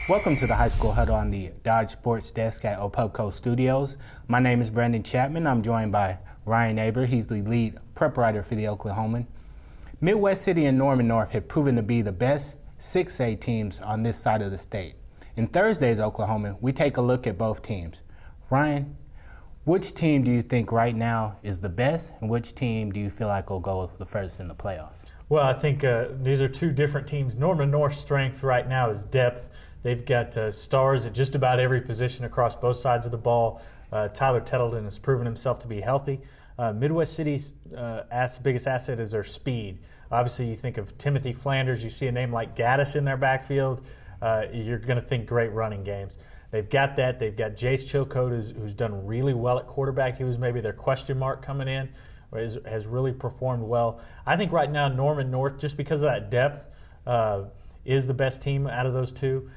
Welcome to the High School Huddle on the Dodge Sports Desk at Opubco Studios. My name is Brandon Chatmon. I'm joined by Ryan Aber. He's the lead prep writer for the Oklahoman. Midwest City and Norman North have proven to be the best 6A teams on this side of the state. In Thursday's Oklahoman, we take a look at both teams. Ryan, which team do you think right now is the best, and which team do you feel like will go the furthest in the playoffs? Well, I think these are two different teams. Norman North's strength right now is depth. They've got stars at just about every position across both sides of the ball. Tyler Tettleton has proven himself to be healthy. Midwest City's biggest asset is their speed. Obviously, you think of Timothy Flanders, you see a name like Gaddis in their backfield, you're going to think great running games. They've got that. They've got Jace Chilcote, who's done really well at quarterback. He was maybe their question mark coming in, has really performed well. I think right now Norman North, just because of that depth, is the best team out of those two.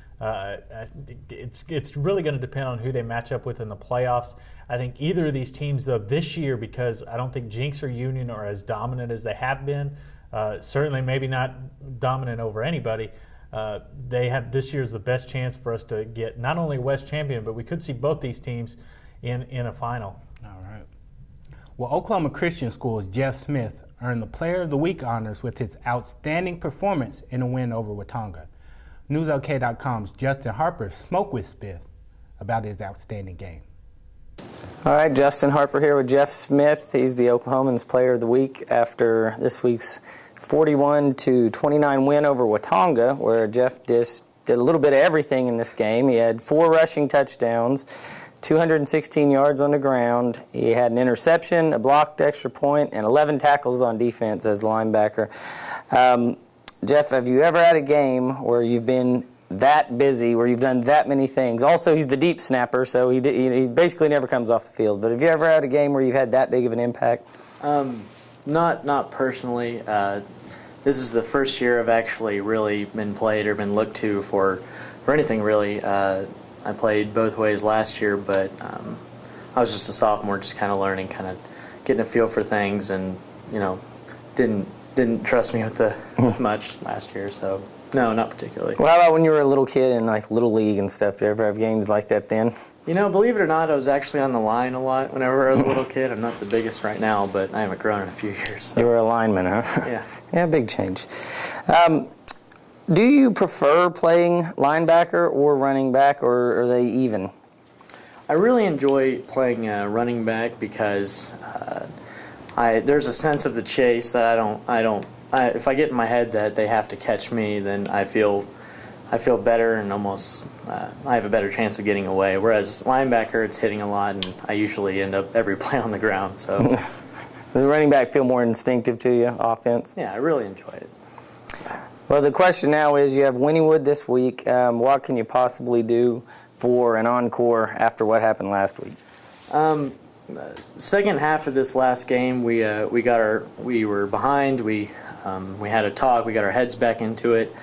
It's really going to depend on who they match up with in the playoffs. I think either of these teams, though, this year, because I don't think Jinx or Union are as dominant as they have been, certainly maybe not dominant over anybody, they have this year's the best chance for us to get not only West champion, but we could see both these teams in a final. All right. Well, Oklahoma Christian School's Jeff Smith earned the Player of the Week honors with his outstanding performance in a win over Watauga. NewsOK.com's Justin Harper spoke with Smith about his outstanding game. All right, Justin Harper here with Jeff Smith. He's the Oklahoman's Player of the Week after this week's 41-29 win over Watauga, where Jeff did a little bit of everything in this game. He had 4 rushing touchdowns, 216 yards on the ground. He had an interception, a blocked extra point, and 11 tackles on defense as linebacker. Jeff, have you ever had a game where you've been that busy, where you've done that many things? Also, he's the deep snapper, so he basically never comes off the field. But have you ever had a game where you've had that big of an impact? Not personally. This is the first year I've actually really been played or been looked to for anything really. I played both ways last year, but I was just a sophomore, just kind of learning, kind of getting a feel for things, and didn't trust me with much last year, so no, not particularly. Well, how about when you were a little kid in like Little League and stuff? Did you ever have games like that then? Believe it or not, I was actually on the line a lot whenever I was a little kid. I'm not the biggest right now, but I haven't grown in a few years. So. You were a lineman, huh? Yeah. Yeah, big change. Do you prefer playing linebacker or running back, or are they even? I really enjoy playing running back because there's a sense of the chase that if I get in my head that they have to catch me, then I feel better and almost I have a better chance of getting away. Whereas linebacker, it's hitting a lot, and I usually end up every play on the ground. So the running back feel more instinctive to you, offense? Yeah, I really enjoy it. Well, the question now is, you have Wynnewood this week. What can you possibly do for an encore after what happened last week? Second half of this last game, we were behind. We had a talk. We got our heads back into it,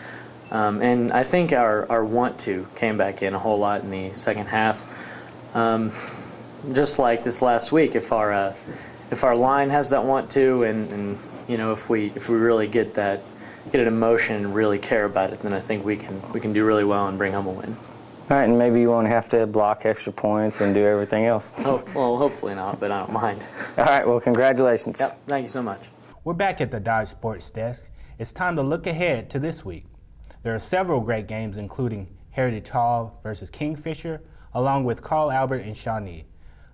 and I think our want to came back in a whole lot in the second half. Just like this last week, if our line has that want to, and if we really get it in motion and really care about it, then I think we can do really well and bring home a win. All right, and maybe you won't have to block extra points and do everything else. Oh, well, hopefully not, but I don't mind. All right, well, congratulations. Yep, thank you so much. We're back at the Dodge Sports Desk. It's time to look ahead to this week. There are several great games, including Heritage Hall versus Kingfisher, along with Carl Albert and Shawnee.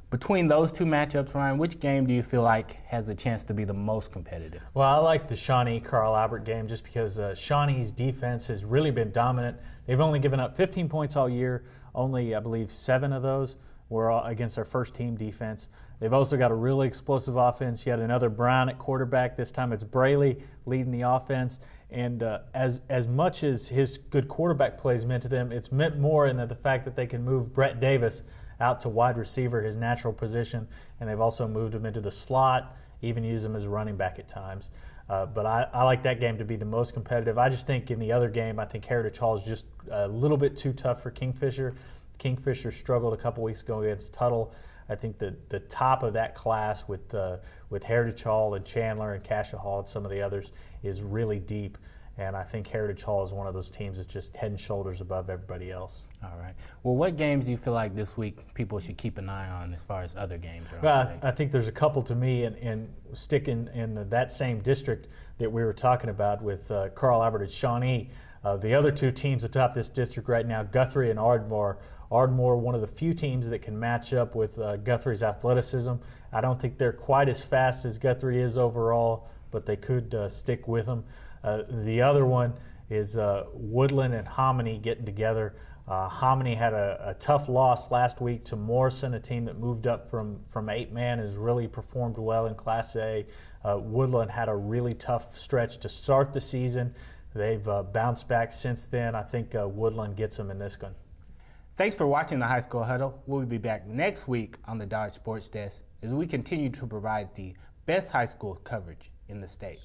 Between those two matchups, Ryan, which game do you feel like has a chance to be the most competitive? Well, I like the Shawnee-Carl Albert game just because Shawnee's defense has really been dominant. They've only given up 15 points all year. Only, I believe, 7 of those were against their first-team defense. They've also got a really explosive offense. You had another Brown at quarterback. This time it's Braley leading the offense. And as much as his good quarterback plays meant to them, it's meant more in the fact that they can move Brett Davis out to wide receiver, his natural position, and they've also moved him into the slot, even use him as a running back at times. But I like that game to be the most competitive. I just think in the other game, I think Heritage Hall is just a little bit too tough for Kingfisher. Kingfisher struggled a couple weeks ago against Huddle. I think that the top of that class with Heritage Hall and Chandler and Cassia Hall and some of the others is really deep. and I think Heritage Hall is one of those teams that's just head and shoulders above everybody else. All right. Well, what games do you feel like this week people should keep an eye on as far as other games? Well, I think there's a couple to me, and sticking in that same district that we were talking about with Carl Albert and Shawnee. The other two teams atop this district right now, Guthrie and Ardmore. Ardmore, one of the few teams that can match up with Guthrie's athleticism. I don't think they're quite as fast as Guthrie is overall, but they could stick with them. The other one is Woodland and Hominy getting together. Hominy had a tough loss last week to Morrison, a team that moved up from 8-man and has really performed well in Class A. Woodland had a really tough stretch to start the season. They've bounced back since then. I think Woodland gets them in this one. Thanks for watching the High School Huddle. We'll be back next week on the Dodge Sports Desk as we continue to provide the best high school coverage in the state.